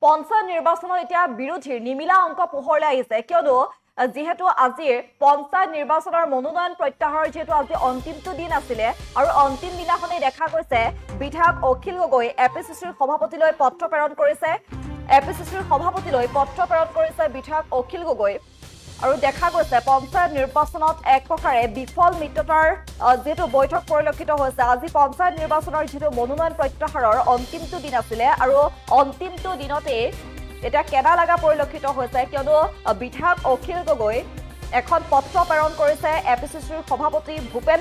পঞ্চায়ত নিৰ্বাচনত এতিয়া বিৰোধীৰ নিমিলা অংক পোহৰলৈ আহিছে কিয়নো যেহেতু আজিৰ পঞ্চায়ত নিৰ্বাচনৰ মনোনয়ন প্ৰত্যাহাৰৰ যেহেতু আজি অন্তিমটো দিন আছিলে আৰু অন্তিম দিনাখনে দেখা গৈছে বিধায়ক অখিল গগৈ এপিচিচিৰ সভাপতিলৈ পত্ৰ প্ৰেৰণ কৰিছে বিধায়ক অখিল গগৈ আৰু দেখা গৈছে পঞ্চায়ত নিৰ্বাচনত এক প্ৰকাৰে বিফল মিত্ৰতাৰ যেটো বৈঠক পৰিলক্ষিত হৈছে আজি পঞ্চায়ত নিৰ্বাচনৰ যেটো মনোনয়ন প্ৰত্যাহাৰৰ অন্তিমটো দিন আছিলে আৰু অন্তিমটো দিনতে এটা কেডা লাগা পৰিলক্ষিত হৈছে কিয়নো বিধায়ক অখিল গগৈ এখন পত্ৰ প্ৰেৰণ কৰিছে এপিচিচিৰ সভাপতি ভূপেন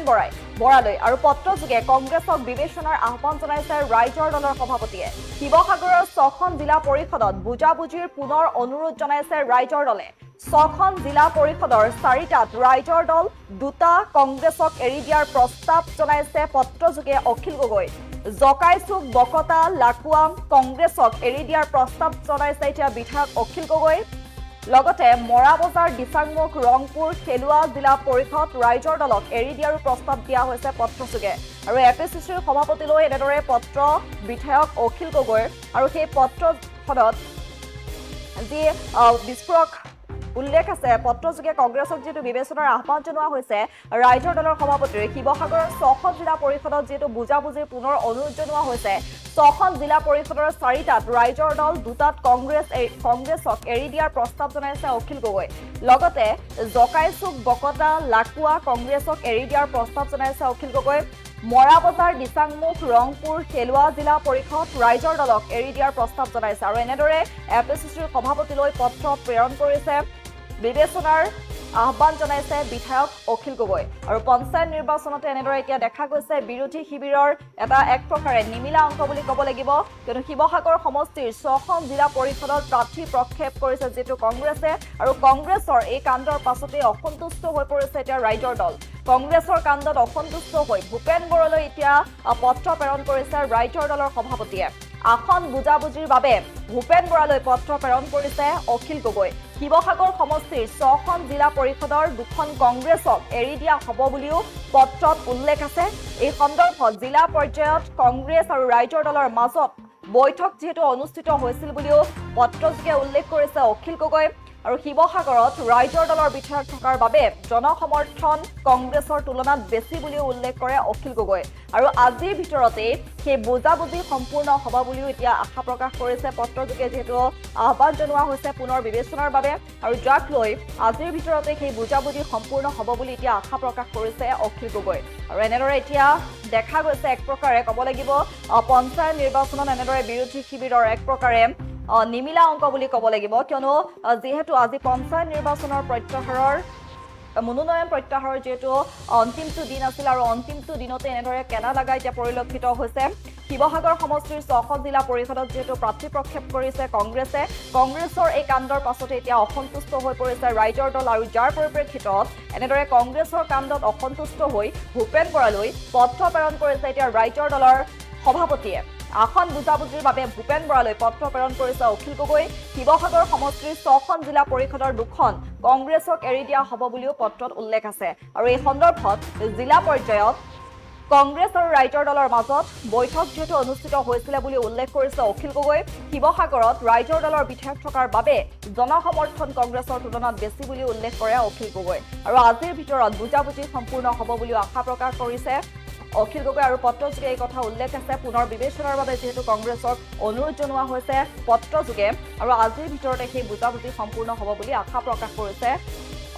বৰালৈ আৰু পত্ৰযোগে কংগ্ৰেছক বিবেচনাৰ আহ্বান জনাইছে ৰাইজৰ দলৰ সভাপতিয়ে শিৱসাগৰৰ 6খন জিলা পৰিষদত বুজাবুজিৰ পুনৰ অনুৰোধ জনাইছে ৰাইজৰ দলে 6খন জিলা পৰিষদৰ 4টাত ৰাইজৰ দল 2টা কংগ্ৰেছক এৰি দিয়াৰ প্ৰস্তাৱ জনাইছে পত্ৰযোগে অখিল গগৈ জকাইচুক বকতা লাকুৱাম কংগ্ৰেছক এৰি দিয়াৰ প্ৰস্তাৱ জনাইছে এতিয়া বিধায়ক অখিল গগৈ লগতে মৰাবজাৰ দিচাংমুখ ৰংপুৰ খেলুৱা জিলা পৰিষদ ৰাইজৰ দলক এৰি দিয়াৰ প্ৰস্তাৱ দিয়া হৈছে পত্ৰযোগে আৰু এপিচিচিৰ সভাপতিলৈ এনেদৰে পত্ৰ বিধায়ক অখিল গগৈ আৰু সেই পত্ৰখনত যি বিস্ফোৰক উল্লেখ আছে পত্ৰযোগে কংগ্ৰেছক যেটো বিবেচনাৰ আহ্বান জনোৱা হৈছে ৰাইজৰ দলৰ সভাপতিৰ শিৱসাগৰৰ 6খন জিলা পৰিষদত যেটো বুজাবুজিৰ পুনৰ অনুৰোধ জনোৱা হৈছে 6খন জিলা পৰিষদৰ 4টাত ৰাইজৰ দল 2টাত কংগ্ৰেছক এৰি দিয়াৰ প্ৰস্তাৱ জনাইছে অখিল গগৈ লগতে জকাইচুক বকতা লাকুৱা কংগ্ৰেছক এৰি দিয়াৰ প্ৰস্তাৱ জনাইছে অখিল গগৈ মৰাবজাৰ দিচাংমুখ ৰংপুৰ খেলুৱা জিলা পৰিষদ ৰাইজৰ দলক এৰি দিয়াৰ প্ৰস্তাৱ জনাইছে আৰু এনেদৰে এপিচিচিৰ সভাপতিলৈ পত্ৰ প্ৰেৰণ কৰিছে বিবেচনাৰ আহ্বান জনাইছে বিধায়ক অখিল গগৈ আৰু পঞ্চায়ত নিৰ্বাচনতে এনেদৰে এতিয়া দেখা গৈছে বিৰোধী শিবিৰৰ এটা এক প্ৰকাৰে নিমিলা অংক বুলি ক'ব লাগিব কিয়নো শিৱসাগৰ সমষ্টিৰ 6খন জিলা পৰিষদত প্ৰাৰ্থী প্ৰক্ষেপ কৰিছে যেটো কংগ্ৰেছে আৰু কংগ্ৰেছৰ এই কাণ্ডৰ পাছতে অসন্তুষ্ট হৈ পৰিছে এতিয়া ৰাইজৰ দল কংগ্ৰেছৰ কাণ্ডত অসন্তুষ্ট হৈ ভূপেন বৰালৈ এতিয়া পত্ৰ প্ৰেৰণ কৰিছে ৰাইজৰ দলৰ সভাপতিয়ে আসন বুজাবুজিৰ বাবে ভূপেন বৰালৈ পত্ৰ প্ৰেৰণ কৰিছে অখিল গগৈ শিৱসাগৰ সমষ্টিৰ 6খন জিলা পৰিষদৰ 2খন কংগ্ৰেছক এৰি দিয়া হ'ব বুলিও পত্ৰত উল্লেখ আছে এই সন্দৰ্ভত জিলা পৰ্যায়ত কংগ্ৰেছ আৰু ৰাইজৰ দলৰ মাজত বৈঠক যেহেতু অনুষ্ঠিত হৈছিল বুলিও পত্ৰযোগে উল্লেখ কৰিছে অখিল গগৈ আৰু শিৱসাগৰত ৰাইজৰ দলৰ বিধায়ক থকাৰ বাবে জনসমৰ্থন কংগ্ৰেছৰ তুলনাত বেছি বুলিও উল্লেখ কৰে অখিল গগৈ আৰু আজিৰ ভিতৰতে সেই বুজাবুজি সম্পূৰ্ণ হ'ব বুলিও এতিয়া আশা প্ৰকাশ কৰিছে পত্ৰযোগে যেহেতু আহ্বান জনোৱা হৈছে পুনৰ বিবেচনাৰ বাবে আৰু যাক লৈ আজিৰ ভিতৰতে সেই বুজাবুজি সম্পূৰ্ণ হ'ব বুলি এতিয়া আশা প্ৰকাশ কৰিছে অখিল গগৈ আৰু এনেদৰে এতিয়া দেখা গৈছে এক প্ৰকাৰে ক'ব লাগিব পঞ্চায়ত নিৰ্বাচনত এনেদৰে বিৰোধী শিবিৰৰ এক প্ৰকাৰে নিমিলা অংক বুলি ক'ব লাগিব কিয়নো যেহেতু আজি পঞ্চায়ত নিৰ্বাচনৰ প্ৰত্যাহাৰৰ মনোনয়ন প্ৰত্যাহাৰৰ যেটো অন্তিমটো দিন আছিল আৰু অন্তিমটো দিনতে এনেদৰে কেনা লাগা এতিয়া পৰিলক্ষিত হৈছে শিৱসাগৰ সমষ্টিৰ 6খন জিলা পৰিষদত যেটো প্ৰাৰ্থী প্ৰক্ষেপ কৰিছে কংগ্ৰেছৰ এই কাণ্ডৰ পাছতে এতিয়া অসন্তুষ্ট হৈ পৰিছে ৰাইজৰ দল আৰু যাৰ পৰিপ্ৰেক্ষিতত এনেদৰে কংগ্ৰেছৰ কাণ্ডত অসন্তুষ্ট হৈ ভূপেন বৰালৈ পত্ৰ প্ৰেৰণ কৰিছে এতিয়া ৰাইজৰ দলৰ সভাপতিয়ে আসন বুজাবুজিৰ বাবে ভূপেন বৰালৈ পত্ৰ প্ৰেৰণ কৰিছে অখিল গগৈ শিৱসাগৰ সমষ্টিৰ 6খন জিলা পৰিষদৰ 2খন কংগ্ৰেছক এৰি দিয়া হ'ব বুলিও পত্ৰত উল্লেখ আছে আৰু এই সন্দৰ্ভত জিলা পৰ্যায়ত কংগ্ৰেছ আৰু ৰাইজৰ দলৰ মাজত বৈঠক যেহেতু অনুষ্ঠিত হৈছিল বুলি উল্লেখ কৰিছে অখিল গগৈ শিৱসাগৰত ৰাইজৰ দলৰ বিধায়ক থকাৰ বাবে জনসমৰ্থন কংগ্ৰেছৰ তুলনাত বেছি বুলি উল্লেখ কৰে অখিল গগৈ আৰু আজিৰ ভিতৰত বুজাবুজি সম্পূৰ্ণ হ'ব বুলি আশা প্ৰকাশ কৰিছে অখিল গগৈ আৰু পত্ৰযোগে এই কথা উল্লেখ আছে পুনৰ বিবেচনাৰ বাবে যেহেতু কংগ্ৰেছক অনুৰোধ জনোৱা হৈছে পত্ৰযোগে আৰু আজিৰ ভিতৰতে সেই বুজাবুজি সম্পূৰ্ণ হ'ব বুলি আশা প্ৰকাশ কৰিছে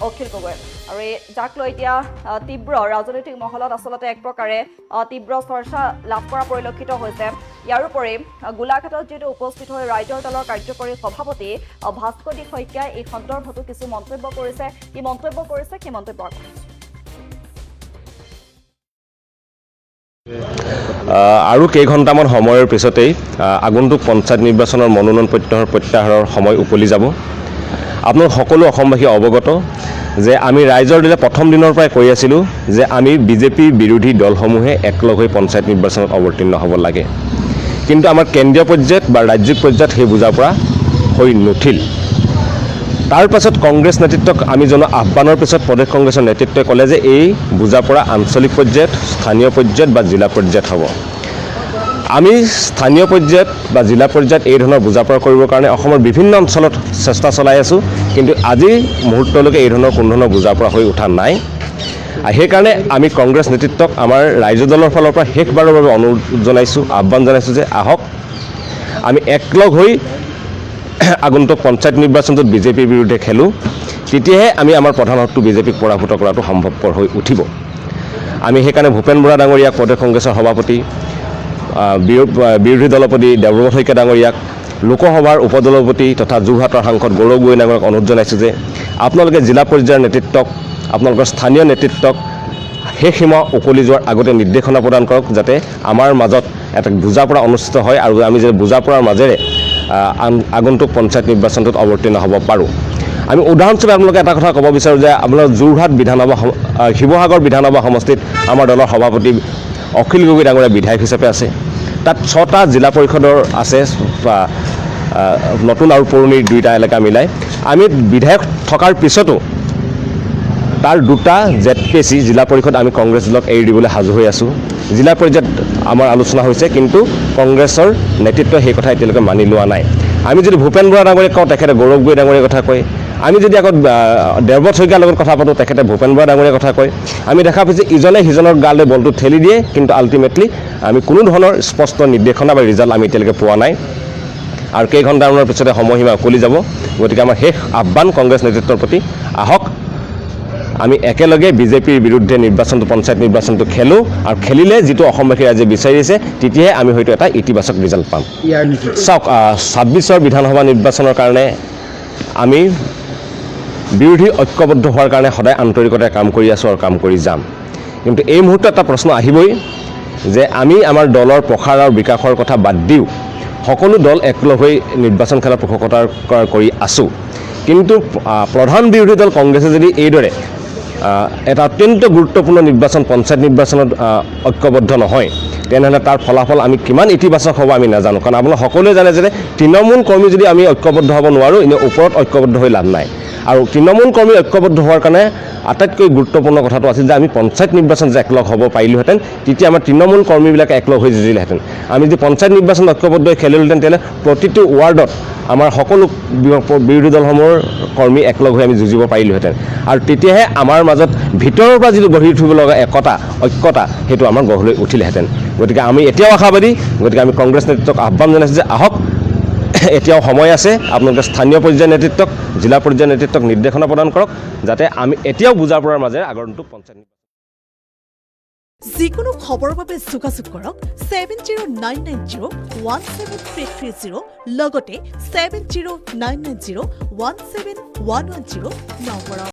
অখিল গগৈ আৰু যাক লৈ এতিয়া তীব্ৰ ৰাজনৈতিক মহলত আচলতে এক প্ৰকাৰে তীব্ৰ চৰ্চা লাভ কৰা পৰিলক্ষিত হৈছে ইয়াৰোপৰি গোলাঘাটত যেটো উপস্থিত হৈ ৰাইজৰ দলৰ কাৰ্যকৰী সভাপতি ভাস্কৰদী শইকীয়াই এই সন্দৰ্ভতো কিছু মন্তব্য কৰিছে সেই মন্তব্য আৰু কেইঘণ্টামান সময়ৰ পিছতেই আগন্তুক পঞ্চায়ত নিৰ্বাচনৰ মনোনয়ন প্ৰত্যাহাৰৰ সময় উপলি যাব আপোনালোক সকলো অসমবাসী অৱগত যে আমি ৰাইজৰ দলে প্ৰথম দিনৰ পৰাই কৈ আছিলোঁ যে আমি বিজেপি বিৰোধী দলসমূহে একলগ হৈ পঞ্চায়ত নিৰ্বাচনত অৱতীৰ্ণ হ'ব লাগে কিন্তু আমাৰ কেন্দ্ৰীয় পৰ্যায়ত বা ৰাজ্যিক পৰ্যায়ত সেই বুজাৰ পৰা হৈ নুঠিল তাৰ পাছত কংগ্ৰেছ নেতৃত্বক আমি জনোৱা আহ্বানৰ পিছত প্ৰদেশ কংগ্ৰেছৰ নেতৃত্বই ক'লে যে এই বুজাৰ পৰা আঞ্চলিক পৰ্যায়ত স্থানীয় পৰ্যায়ত বা জিলা পৰ্যায়ত হ'ব আমি স্থানীয় পৰ্যায়ত বা জিলা পৰ্যায়ত এই ধৰণৰ বুজাপৰা কৰিবৰ কাৰণে অসমৰ বিভিন্ন অঞ্চলত চেষ্টা চলাই আছোঁ, কিন্তু আজি মুহূৰ্তলৈকে এই ধৰণৰ কোনো ধৰণৰ বুজাপৰা হৈ উঠা নাই। সেইকাৰণে আমি কংগ্ৰেছ নেতৃত্বক আমাৰ ৰাইজৰ দলৰ ফালৰ পৰা শেষবাৰৰ বাবে অনুৰোধ জনাইছোঁ, আহ্বান জনাইছোঁ যে আহক আমি একলগ হৈ আগন্তুক পঞ্চায়ত নিৰ্বাচনটোত বিজেপিৰ বিৰুদ্ধে খেলোঁ, তেতিয়াহে আমি আমাৰ প্ৰধান শত্ৰু বিজেপিক পৰাভূত কৰাটো সম্ভৱপৰ হৈ উঠিব। আমি সেইকাৰণে ভূপেন বৰা ডাঙৰীয়াক প্ৰদেশ কংগ্ৰেছৰ সভাপতি, বিৰোধী দলপতি দেৱব্ৰত শইকীয়া ডাঙৰীয়াক, লোকসভাৰ উপদলপতি তথা যোৰহাটৰ সাংসদ গৌৰৱ গগৈ ডাঙৰীয়াক অনুৰোধ জনাইছোঁ যে আপোনালোকে জিলা পৰ্যায়ৰ নেতৃত্বক, আপোনালোকৰ স্থানীয় নেতৃত্বক শেষ সীমা উকলি যোৱাৰ আগতে নিৰ্দেশনা প্ৰদান কৰক, যাতে আমাৰ মাজত এটা বুজাপৰা অনুষ্ঠিত হয় আৰু আমি যে বুজাপৰাৰ মাজেৰে আগন্তুক পঞ্চায়ত নিৰ্বাচনটোত অৱতীৰ্ণ হ'ব পাৰোঁ। আমি উদাহৰণস্বৰূপে আপোনালোকে এটা কথা ক'ব বিচাৰোঁ যে আপোনাৰ যোৰহাট বিধানসভা, শিৱসাগৰ বিধানসভা সমষ্টিত আমাৰ দলৰ সভাপতি অখিল গগৈ ডাঙৰীয়া বিধায়ক হিচাপে আছে। তাত 6টা জিলা পৰিষদৰ আছে, নতুন আৰু পুৰণিৰ 2টা এলেকা মিলাই। আমি বিধায়ক থকাৰ পিছতো তাৰ 2টা ZPC জিলা পৰিষদ আমি কংগ্ৰেছ দলক এৰি দিবলৈ সাজু হৈ আছোঁ। জিলা পৰ্যায়ত আমাৰ আলোচনা হৈছে, কিন্তু কংগ্ৰেছৰ নেতৃত্বই সেই কথা এতিয়ালৈকে মানি লোৱা নাই। আমি যদি ভূপেন বৰা ডাঙৰীয়াক কওঁ, তেখেতে গৌৰৱ গগৈ ডাঙৰীয়াৰ কথা কয়। আমি যদি আকৌ দেৱব্ৰত শইকীয়াৰ লগত কথা পাতোঁ, তেখেতে ভূপেন বৰা ডাঙৰীয়াৰ কথা কয়। আমি দেখা পাইছোঁ ইজনে সিজনৰ গালৈ বলটো ঠেলি দিয়ে, কিন্তু আল্টিমেটলি আমি কোনো ধৰণৰ স্পষ্ট নিৰ্দেশনা বা ৰিজাল্ট আমি এতিয়ালৈকে পোৱা নাই। আৰু কেইঘণ্টামানৰ পিছতে সময়সীমা উকলি যাব। গতিকে আমাৰ শেষ আহ্বান কংগ্ৰেছ নেতৃত্বৰ প্ৰতি, আহক আমি একেলগে বিজেপিৰ বিৰুদ্ধে পঞ্চায়ত নিৰ্বাচনটো খেলোঁ, আৰু খেলিলে যিটো অসমবাসী ৰাইজে বিচাৰিছে, তেতিয়াহে আমি হয়তো এটা ইতিবাচক ৰিজাল্ট পাম। চাওক, 26ৰ বিধানসভা নিৰ্বাচনৰ কাৰণে আমি বিৰোধী ঐক্যবদ্ধ হোৱাৰ কাৰণে সদায় আন্তৰিকতাৰে কাম কৰি আছোঁ আৰু কাম কৰি যাম। কিন্তু এই মুহূৰ্তত এটা প্ৰশ্ন আহিবই যে আমি আমাৰ দলৰ প্ৰসাৰ আৰু বিকাশৰ কথা বাদ দিও সকলো দল একলগ হৈ নিৰ্বাচন খেলাৰ পোষকতা কৰি আছোঁ, কিন্তু প্ৰধান বিৰোধী দল কংগ্ৰেছে যদি এইদৰে এটা অত্যন্ত গুৰুত্বপূৰ্ণ নিৰ্বাচন পঞ্চায়ত নিৰ্বাচনত ঐক্যবদ্ধ নহয়, তেনেহ'লে তাৰ ফলাফল আমি কিমান ইতিবাচক হ'ব আমি নাজানো। কাৰণ আপোনালোক সকলোৱে জানে যে তৃণমূল কৰ্মী যদি আমি ঐক্যবদ্ধ হ'ব নোৱাৰোঁ, এনেই ওপৰত ঐক্যবদ্ধ হৈ লাভ নাই। আৰু তৃণমূল কৰ্মী ঐক্যবদ্ধ হোৱাৰ কাৰণে আটাইতকৈ গুৰুত্বপূৰ্ণ কথাটো আছিল যে আমি পঞ্চায়ত নিৰ্বাচন যে একলগ হ'ব পাৰিলোহেঁতেন, তেতিয়া আমাৰ তৃণমূল কৰ্মীবিলাকে একলগ হৈ যুঁজিলেহেঁতেন। আমি যদি পঞ্চায়ত নিৰ্বাচন ঐক্যবদ্ধ হৈ খেলিলোহেঁতেন, তেতিয়াহ'লে প্ৰতিটো ৱাৰ্ডত আমাৰ সকলো বিৰোধী দলসমূহৰ কৰ্মী একলগ হৈ আমি যুঁজিব পাৰিলোহেঁতেন, আৰু তেতিয়াহে আমাৰ মাজত ভিতৰৰ পৰা যিটো গঢ়ি উঠিব লগা ঐক্যতা সেইটো আমাৰ গঢ় লৈ উঠিলেহেঁতেন। গতিকে আমি এতিয়াও আশাবাদী। গতিকে আমি কংগ্ৰেছ নেতৃত্বক আহ্বান জনাইছোঁ যে আহক, এতিয়াও সময় আছে, আপোনালোকে স্থানীয় পৰ্যায়ৰ নেতৃত্বক, জিলা পৰ্যায়ৰ নেতৃত্বক নিৰ্দেশনা প্ৰদান কৰক, যাতে আমি এতিয়াও বুজাপৰাৰ মাজেৰে আগন্তুক পঞ্চায়ত যিকোনো খবৰৰ বাবে যোগাযোগ কৰক 7099017330 লগতে 7099017110 নম্বৰত।